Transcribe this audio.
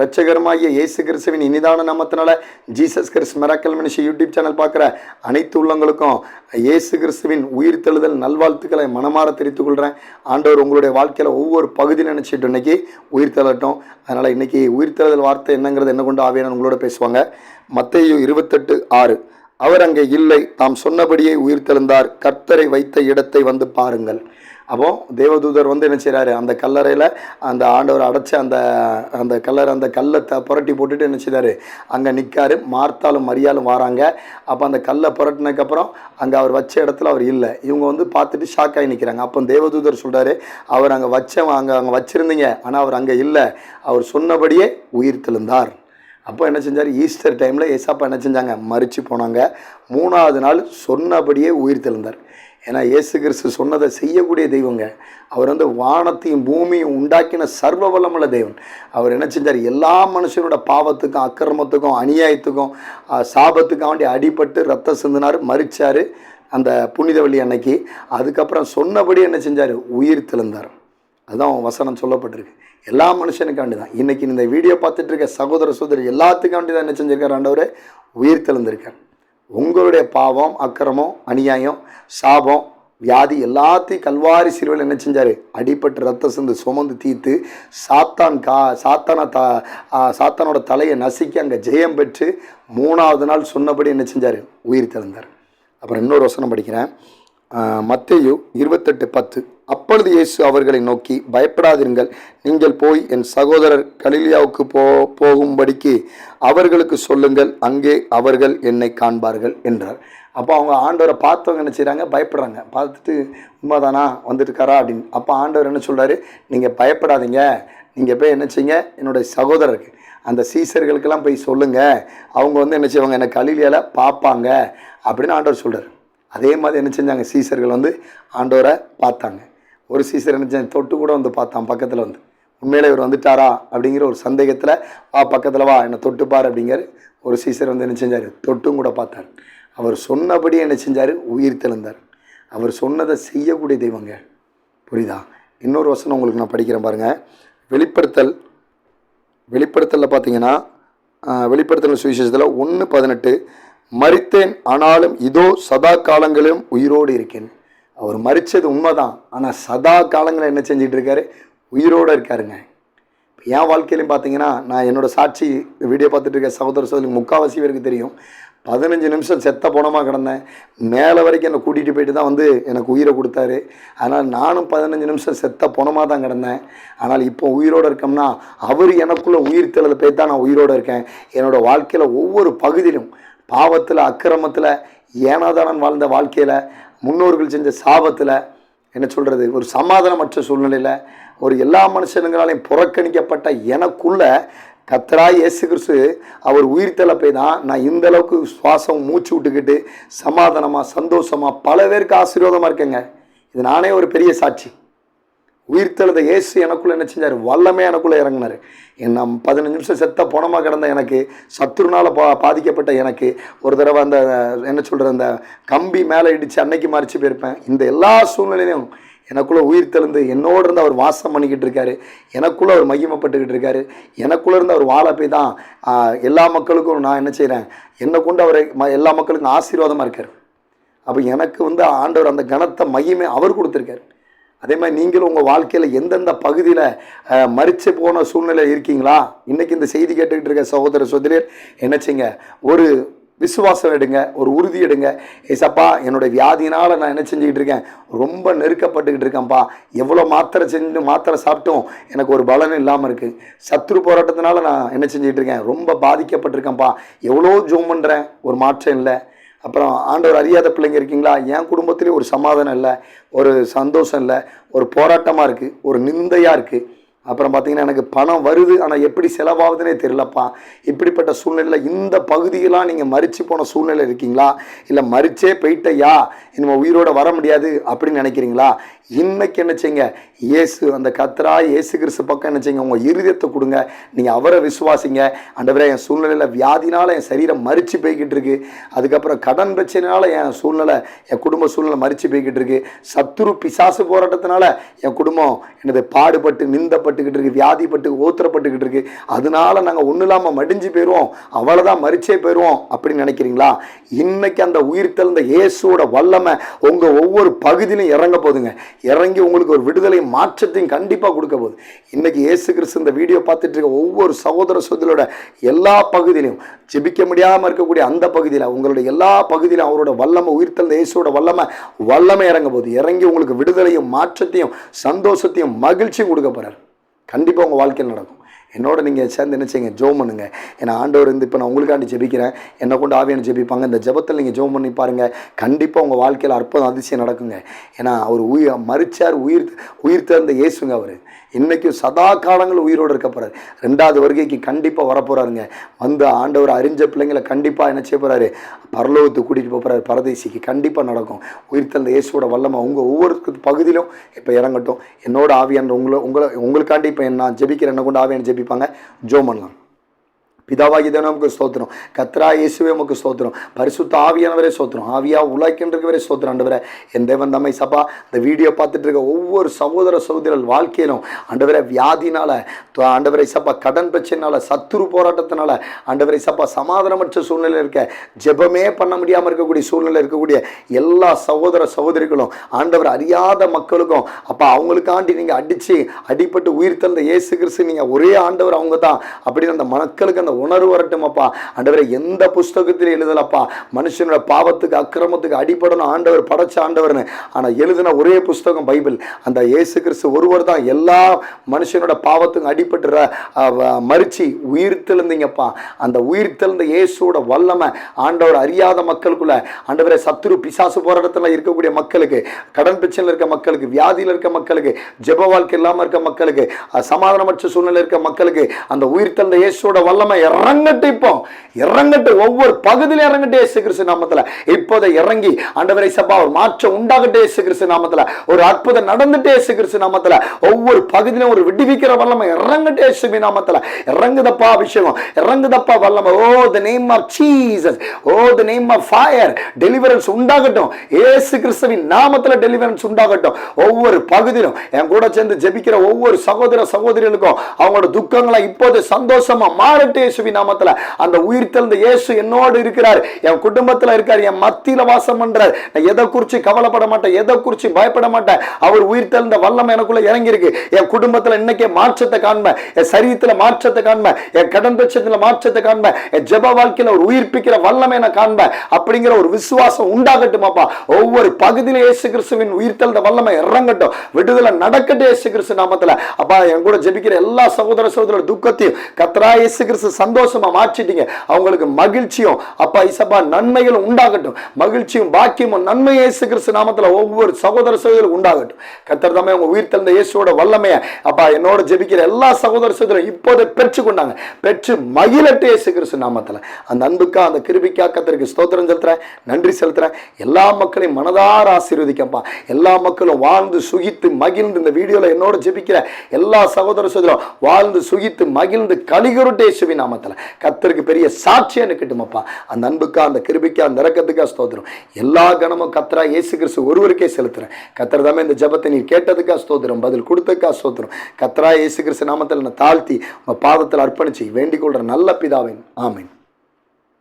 இரட்சகருமாகிய இயேசு கிறிஸ்துவின் இனிதான நாமத்தினால Jesus Christ miracle ministry YouTube channel பார்க்குற அனைத்து உள்ளங்களுக்கும் இயேசு கிறிஸ்துவின் உயிர்த்தெழுதல் நல்வாழ்த்துக்களை மனமாற தெரிவித்துக் கொள்கிறேன். ஆண்டவர் உங்களுடைய வாழ்க்கையில் ஒவ்வொரு பகுதியில் நினச்சிட்டு இன்னைக்கு உயிர்த்தெழட்டும். அதனால் இன்றைக்கி உயிர்த்தெழுதல் வார்த்தை என்னங்கிறது என்ன கொண்டு ஆவியான உங்களோட பேசுவாங்க. மத்தேயு 28:6 அவர் அங்கே இல்லை, தாம் சொன்னபடியே உயிர்த்தெழுந்தார், கர்த்தரை வைத்த இடத்தை வந்து பாருங்கள். அப்போ தேவதூதர் என்ன செய்கிறாரு, அந்த கல்லறையில் அந்த ஆண்டவர் அடைச்ச அந்த கல்லை புரட்டி போட்டுட்டு என்ன செய்கிறாரு, அங்கே நிற்காரு. மார்த்தாலும் மரியாலும் வராங்க. அப்போ அந்த கல்லை புரட்டினதுக்கப்புறம் அங்கே அவர் வச்ச இடத்துல அவர் இல்லை. இவங்க பார்த்துட்டு ஷாக்காகி நிற்கிறாங்க. அப்போ தேவதூதர் சொல்கிறாரு, அவர் அங்கே அங்கே வச்சுருந்தீங்க, ஆனால் அவர் அங்கே இல்லை, அவர் சொன்னபடியே உயிர்த்தெழுந்தார். அப்போ என்ன செஞ்சார், ஈஸ்டர் டைமில் ஏசாப்பா என்ன செஞ்சாங்க, மரித்து போனாங்க. 3ஆவது நாள் சொன்னபடியே உயிர்த்தெழுந்தார். ஏன்னா இயேசு கிறிஸ்து சொன்னதை செய்யக்கூடிய தெய்வங்க. அவர் வானத்தையும் பூமியும் உண்டாக்கின சர்வ வல்லமுள்ள தெய்வன். அவர் என்ன செஞ்சார், எல்லா மனுஷனோட பாவத்துக்கும் அக்கிரமத்துக்கும் அநியாயத்துக்கும் சாபத்துக்கும் வேண்டி அடிபட்டு ரத்தம் சிந்தினார், மரிச்சார் அந்த புனித வெள்ளி அன்னைக்கு. அதுக்கப்புறம் சொன்னபடி என்ன செஞ்சார், உயிர்த்தெழுந்தார். அதுதான் வசனம் சொல்லப்பட்டிருக்கு. எல்லா மனுஷனுக்காண்டி தான். இன்றைக்கி இந்த வீடியோ பார்த்துட்டு இருக்க சகோதர சகோதரி எல்லாத்துக்காண்டி தான் என்ன செஞ்சிருக்கார், ஆண்டவர் உயிர்த்தெழுந்திருக்கார். உங்களுடைய பாவம் அக்கிரமம் அநியாயம் சாபம் வியாதி எல்லாத்தையும் கல்வாரி சிலுவையில் என்ன செஞ்சார், அடிப்பட்டு ரத்த சிந்து சுமந்து தீர்த்து சாத்தானோட தலையை நசுக்கி அங்கே ஜெயம் பெற்று 3ஆவது நாள் சொன்னபடி என்ன செஞ்சார், உயிர்த்தெழுந்தார். அப்புறம் இன்னொரு வசனம் படிக்கிறேன். மத்தேயு 28:10 அப்பொழுது இயேசு அவர்களை நோக்கி, பயப்படாதிருங்கள், நீங்கள் போய் என் சகோதரர் கலிலியாவுக்கு போகும்படிக்கு அவர்களுக்கு சொல்லுங்கள், அங்கே அவர்கள் என்னை காண்பார்கள் என்றார். அப்போ அவங்க ஆண்டவரை பார்த்தவங்க என்ன செய்கிறாங்க, பயப்படுறாங்க. பார்த்துட்டு உண்மைதானா வந்துட்டுருக்காரா அப்படின்னு. அப்போ ஆண்டவர் என்ன சொல்கிறாரு, நீங்கள் பயப்படாதீங்க, நீங்கள் போய் என்ன செய்யுங்க, என்னுடைய சகோதரருக்கு அந்த சீசர்களுக்கெல்லாம் போய் சொல்லுங்கள், அவங்க என்ன செய்வாங்க, என்னை கலிலியாவில் பார்ப்பாங்க அப்படின்னு ஆண்டவர் சொல்கிறார். அதே மாதிரி என்ன செஞ்சாங்க, சீசர்கள் ஆண்டவரை பார்த்தாங்க. ஒரு சீசர் என்ன செஞ்சாங்க, தொட்டு கூட பார்த்தான் பக்கத்தில் உண்மையிலே இவர் வந்துட்டாரா அப்படிங்கிற ஒரு சந்தேகத்தில், வா பக்கத்தில் வா என்னை தொட்டுப்பார் அப்படிங்கிற ஒரு சீசர் என்ன செஞ்சார், தொட்டும் கூட பார்த்தார். அவர் சொன்னபடி என்ன செஞ்சார், உயிர்த்தெழுந்தார். அவர் சொன்னதை செய்யக்கூடிய தெய்வங்க. புரியுதா? இன்னொரு வசனம் உங்களுக்கு நான் படிக்கிறேன் பாருங்கள். வெளிப்படுத்தலில் பார்த்தீங்கன்னா வெளிப்படுத்தல் சுவிசேஷத்தில் 1:18 மரித்தேன், ஆனாலும் இதோ சதா காலங்களிலும் உயிரோடு இருக்கேன். அவர் மரித்தது உண்மைதான், ஆனால் சதா காலங்களில் என்ன செஞ்சிட்டு இருக்காரு, உயிரோடு இருக்காருங்க. இப்போ என் வாழ்க்கையிலையும் பார்த்தீங்கன்னா, நான் என்னோடய சாட்சி வீடியோ பார்த்துட்டு இருக்க சகோதர சகோதரி முக்கால்வாசி பேருக்கு தெரியும். 15 நிமிஷம் செத்த பணமாக கிடந்தேன். மேலே வரைக்கும் என்னை கூட்டிகிட்டு போயிட்டு தான் எனக்கு உயிரை கொடுத்தாரு. அதனால் நானும் 15 நிமிஷம் செத்த பணமாக தான் கிடந்தேன். ஆனால் இப்போ உயிரோடு இருக்கோம்னா அவர் எனக்குள்ளே உயிர்த்தெழுத போய் தான் நான் உயிரோடு இருக்கேன். என்னோடய வாழ்க்கையில் ஒவ்வொரு பகுதியிலும் பாவத்தில் அக்கிரமத்தில் ஏனாதானன் வாழ்ந்த வாழ்க்கையில் முன்னோர்கள் செஞ்ச சாபத்தில் என்ன சொல்கிறது, ஒரு சமாதானமற்ற சூழ்நிலையில் ஒரு எல்லா மனுஷனுங்களாலையும் புறக்கணிக்கப்பட்ட எனக்குள்ள கர்த்தராகிய இயேசு கிறிஸ்து அவர் உயிர்த்தெழ போய் தான் நான் இந்த அளவுக்கு சுவாசம் மூச்சு விட்டுக்கிட்டு சமாதானமாக சந்தோஷமாக பல பேருக்கு ஆசீர்வாதமாக இருக்கேங்க. இது நானே ஒரு பெரிய சாட்சி. உயிர்த்தெழுத இயேசு எனக்குள்ளே என்ன செஞ்சார், வல்லமே எனக்குள்ளே இறங்கினார். நான் 15 நிமிஷம் செத்த பணமாக கிடந்த எனக்கு, சத்துருனால் பாதிக்கப்பட்ட எனக்கு, ஒரு தடவை அந்த என்ன சொல்கிற அந்த கம்பி மேலே இடித்து அன்னைக்கு மறித்து போயிருப்பேன். இந்த எல்லா சூழ்நிலையிலும் எனக்குள்ளே உயிர்த்தெழுந்து என்னோடு இருந்து அவர் வாசம் பண்ணிக்கிட்டு இருக்காரு. எனக்குள்ளே அவர் மகிமைப்பட்டுக்கிட்டு இருக்காரு. எனக்குள்ளே இருந்து அவர் வாழ போய் தான் எல்லா மக்களுக்கும் நான் என்ன செய்கிறேன், என்னை கொண்டு அவரை எல்லா மக்களுக்கும் ஆசீர்வாதமாக இருக்கார். அப்போ எனக்கு ஆண்டவர் அந்த கனத்தை மகிமை அவர் கொடுத்துருக்காரு. அதே மாதிரி நீங்களும் உங்கள் வாழ்க்கையில் எந்தெந்த பகுதியில் மரித்து போன சூழ்நிலை இருக்கீங்களா, இன்றைக்கி இந்த செய்தி கேட்டுக்கிட்டு இருக்க சகோதர சகோதரியர் என்ன செய்யுங்க, ஒரு விசுவாசம் எடுங்க, ஒரு உறுதி எடுங்க. ஏசப்பா என்னோடய வியாதினால் நான் என்ன செஞ்சுக்கிட்டு இருக்கேன், ரொம்ப நெருக்கப்பட்டுக்கிட்டு இருக்கேன்ப்பா, எவ்வளோ மாத்திரை சாப்பிட்டும் எனக்கு ஒரு பலன் இல்லாமல் இருக்குது, சத்ரு போராட்டத்தினால நான் என்ன செஞ்சுக்கிட்டு இருக்கேன், ரொம்ப பாதிக்கப்பட்டிருக்கேன்ப்பா, எவ்வளோ ஜோம் பண்ணுறேன், ஒரு மாற்றம் இல்லை. அப்புறம் ஆண்டவர் அறியாத பிள்ளைங்க இருக்கீங்களா, என் குடும்பத்துலேயும் ஒரு சமாதானம் இல்லை, ஒரு சந்தோஷம் இல்லை, ஒரு போராட்டமாக இருக்குது, ஒரு நிந்தையாக இருக்குது. அப்புறம் பார்த்திங்கன்னா எனக்கு பணம் வருது ஆனால் எப்படி செலவாகுதுன்னே தெரியலப்பா. இப்படிப்பட்ட சூழ்நிலையில் இந்த பகுதியெல்லாம் நீங்கள் மரித்து போன சூழ்நிலை இருக்கீங்களா, இல்லை மரிச்சே போயிட்டையா இனிமேல் உயிரோடு வர முடியாது அப்படின்னு நினைக்கிறீங்களா, இன்னைக்கு என்ன செய்யுங்க, இயேசு அந்த கர்த்தராகிய இயேசு கிறிஸ்து பக்கம் என்ன செய்யுங்க, உங்கள் இருதயத்தை கொடுங்க. நீங்கள் அவரை விசுவாசிங்க. ஆண்டவரே என் சூழ்நிலையில் வியாதினால் என் சரீரம் மரித்து போய்கிட்டு இருக்கு, அதுக்கப்புறம் கடன் பிரச்சனைனால என் சூழ்நிலை என் குடும்ப சூழ்நிலை மரித்து போய்கிட்டு இருக்கு, சத்துரு பிசாசு போராட்டத்தினால என் குடும்பம் எனது பாடுபட்டு நிந்தப்பட்டு வேதனைப்பட்டுக்கிட்டு இருக்கு, வியாதிப்பட்டு ஓத்திரப்பட்டுக்கிட்டு இருக்கு, அதனால நாங்கள் ஒன்றும் இல்லாமல் மடிஞ்சு போயிடுவோம், அவ்வளோதான் மறிச்சே போயிடுவோம் அப்படின்னு நினைக்கிறீங்களா? இன்னைக்கு அந்த உயிர்த்தெழுந்த இயேசுவோட வல்லமை உங்கள் ஒவ்வொரு பகுதியிலும் இறங்க போதுங்க. இறங்கி உங்களுக்கு ஒரு விடுதலை மாற்றத்தையும் கண்டிப்பாக கொடுக்க போகுது. இன்னைக்கு இயேசு கிறிஸ்து இந்த வீடியோ பார்த்துட்டு இருக்க ஒவ்வொரு சகோதர சகோதரியோட எல்லா பகுதியிலும், ஜெபிக்க முடியாமல் இருக்கக்கூடிய அந்த பகுதியில், உங்களுடைய எல்லா பகுதியிலும் அவரோட வல்லமை, உயிர்த்தெழுந்த இயேசுவோட வல்லமை இறங்க போகுது. இறங்கி உங்களுக்கு விடுதலையும் மாற்றத்தையும் சந்தோஷத்தையும் மகிழ்ச்சியும் கொடுக்க போறார். கண்டிப்பாக உங்கள் வாழ்க்கையில் நடக்கும். என்னோட நீங்கள் சேர்ந்து என்ன செய்யுங்க, ஜெபம் பண்ணுங்க. ஏன்னா ஆண்டவர் இப்போ நான் உங்களுக்காண்டி ஜெபிக்கிறேன், என்னை கொண்டு ஆவியான ஜெபிப்பாங்க. இந்த ஜெபத்தில் நீங்கள் ஜெபம் பண்ணி பாருங்கள், கண்டிப்பாக உங்கள் வாழ்க்கையில் அற்புதம் அதிசயம் நடக்குங்க. ஏன்னா அவர் மரிச்சார், உயிர்த்தெழுந்த இயேசுங்க. அவர் இன்றைக்கும் சதா காலங்கள் உயிரோடு இருக்க போகிறார். 2வது வருகைக்கு கண்டிப்பாக வரப்போகிறாருங்க. வந்து ஆண்டவர் அறிஞ்ச பிள்ளைங்களை கண்டிப்பாக என்ன செய்ய போகிறாரு, பரலோகத்துக்கு கூட்டிகிட்டு போகிறாரு, பரதேசிக்கு. கண்டிப்பாக நடக்கும். உயிர்த்தெழுந்த இயேசுவோட வல்லமை உங்கள் ஒவ்வொரு பகுதியிலும் இப்போ இறங்கட்டும். என்னோட ஆவியான உங்களுக்காண்டி இப்போ நான் ஜெபிக்கிறேன், என்ன கொண்டு ஆவியான ஜெபிப்பாங்க. ஜெபம் பண்ணலாம். பிதாவாகிய தேவனே உமக்கு ஸ்தோத்திரம், கர்த்தரா இயேசுவே உமக்கு ஸ்தோத்திரம், பரிசுத்த ஆவியானவரே ஸ்தோத்திரம், ஆவியா உலாய்க்கின்றவரே ஸ்தோத்திரம். ஆண்டவரே, என் தேவன் தம்மை சபா இந்த வீடியோ பார்த்துட்டு இருக்க ஒவ்வொரு சகோதர சகோதரர்கள் வாழ்க்கையிலும் ஆண்டவரே வியாதினால, ஆண்டவரை சப்பா கடன் பிரச்சனைனால, சத்துரு போராட்டத்தினால, ஆண்டவரை சப்பா சமாதானமற்ற சூழ்நிலையில் இருக்க, ஜெபமே பண்ண முடியாமல் இருக்கக்கூடிய சூழ்நிலை இருக்கக்கூடிய எல்லா சகோதர சகோதரிகளும், ஆண்டவர் அறியாத மக்களுக்கும் அப்பா அவங்களுக்காண்டி நீங்கள் அடிப்பட்டு உயிர்த்தெழுந்த இயேசு கிறிஸ்து நீங்கள் ஒரே ஆண்டவர் அவங்க தான் அப்படின்னு அந்த மக்களுக்கு அந்த உணர்வு வரட்டும். அப்பா ஆண்டவரை எந்த புஸ்தகத்தில் எழுதலப்பா மனுஷனோட பாவத்துக்கு அக்கிரமத்துக்கு அடிப்படணும் ஆண்டவர் படைச்ச ஆண்டவர்னு, ஆனால் எழுதின ஒரே புஸ்தகம் பைபிள். அந்த இயேசு கிறிஸ்து ஒருவர் தான் எல்லா மனுஷனோட பாவத்துக்கு அடிப்பட்டு மரிச்சு உயிர்த்தெழுந்தீங்கப்பா. அந்த உயிர்த்தெழுந்த இயேசுவோட வல்லமை ஆண்டவர் அறியாத மக்களுக்குள்ள, ஆண்டவரை சத்துரு பிசாசு போராட்டத்தில் இருக்கக்கூடிய மக்களுக்கு, கடன் பிரச்சனையில் இருக்க மக்களுக்கு, வியாதியில் இருக்க மக்களுக்கு, ஜெப வாழ்க்கை இல்லாமல் இருக்க மக்களுக்கு, சமாதானமற்ற சூழ்நிலை இருக்க மக்களுக்கு அந்த உயிர்த்தெழுந்த இயேசுவோட வல்லமை இறங்கட்டு. இப்போ இறங்கட்டு, ஒவ்வொரு பகுதியிலும் இறங்கட்டு இயேசு கிறிஸ்து நாமத்துல. இப்போதை இறங்கி ஆண்டவரை சபா ஒரு மாற்றம் உண்டாகட்டு இயேசு கிறிஸ்து நாமத்துல. ஒரு அற்புதம் நடந்துட்டு இயேசு கிறிஸ்து நாமத்துல. ஒவ்வொரு பகுதியிலும் ஒரு விடுவிக்கிற வல்லமை இறங்கட்டு இயேசுவின் நாமத்துல. இறங்குதப்பா அபிஷேகம், இறங்குதப்பா வல்லமை. Oh the name of Jesus, oh the name of fire. Deliverance உண்டாகட்டும் இயேசு கிறிஸ்துவின் நாமத்துல. டெலிவரன்ஸ் உண்டாகட்டும் ஒவ்வொரு பகுதியிலும். என் கூட சேர்ந்து ஜெபிக்கிற ஒவ்வொரு சகோதர சகோதரிகளுக்கும் அவங்களோட துக்கங்களை இப்போது சந்தோஷமா மாறட்டு இயேசுவின் நாமத்துல. அந்த உயிர்த்தெழுந்த இயேசு என்னோடு இருக்கிறார், என் குடும்பத்துல இருக்கார், என் மத்தியில வாசம் பண்றார். நான் எதை குறிச்சு கவலைப்பட மாட்டேன், எதை குறிச்சு பயப்பட மாட்டேன். அவர் உயிர்த்தெழுந்த வல்லமை எனக்குள்ள இறங்கி இருக்கு. என் குடும்பத்துல இன்னைக்கே மாற்றத்தை காண்பேன், என் சரீரத்துல மாற்றத்தை காண்பேன், என் கடன் பிரச்சனையில மாற்றத்தை காண்பேன், என் ஜெப வாழ்க்கையில ஒரு உயிர்ப்பிக்கிற வல்லமை நான் காண்பேன். அப்படிங்கிற ஒரு விசுவாசம் உண்டாகட்டும் அப்பா. ஒவ்வொரு பகுதியில இயேசு கிறிஸ்துவின் உயிர்த்தெழுந்த வல்லமை இறங்கட்டும், விடுதலை நடக்கட்டும் இயேசு கிறிஸ்து நாமத்துல. அப்பா என் கூட ஜெபிக்கிற எல்லா சகோதர சகோதர துக்கத்தையும் கர்த்தரா இயேசு கிறிஸ்து சந்தோஷமா மாற்றிட்டீங்க. அவங்களுக்கு மகிழ்ச்சியும் அப்பா இசப்பா நன்மைகளும் உண்டாகட்டும். மகிழ்ச்சியும் பாக்கியமும் நன்மை இயேசு கிறிஸ்து நாமத்துல ஒவ்வொரு சகோதர சகோதரர்களும் உண்டாகட்டும். கர்த்தர் தாமே உங்க உயிர்த்தெழுந்த இயேசுவோட வல்லமையை அப்பா என்னோட ஜெபிக்கிற எல்லா சகோதர சகோதரரும் இப்போதை பெற்று கொண்டாங்க, பெற்று மகிழட்டு இயேசு கிறிஸ்து நாமத்துல. அந்த அன்புக்கா அந்த கிருபைக்கா கர்த்தருக்கு ஸ்தோத்திரம் செலுத்துறேன், நன்றி செலுத்துறேன். எல்லா மக்களையும் மனதார ஆசீர்வதிக்கப்பா. எல்லா மக்களும் வாழ்ந்து சுகித்து மகிழ்ந்து இந்த வீடியோல என்னோட ஜெபிக்கிற எல்லா சகோதர சகோதரரும் வாழ்ந்து சுகித்து மகிழ்ந்து கலிகருட்டு இயேசுவின் நாமத்துல. கர்த்தருக்கு பெரிய சாட்சியா நிக்கட்டுமப்பா. அந்த அன்புக்கா அந்த கிருபைக்கா அந்த இரக்கத்துக்கா ஸ்தோத்திரம். எல்லா கணமும் கர்த்தரா இயேசு கிறிஸ்து ஒருவருக்கே செலுத்துறேன். கர்த்தர் தாமே இந்த ஜெபத்தை நீர் கேட்டதுக்கா ஸ்தோத்திரம், பதில் கொடுத்ததுக்கா ஸ்தோத்திரம். கர்த்தரா இயேசு கிறிஸ்து நாமத்தில் நான் தாழ்த்தி உங்க பாதத்தில் அர்ப்பணிச்சு வேண்டிக் கொள்ற நல்ல பிதாவின் ஆமென்.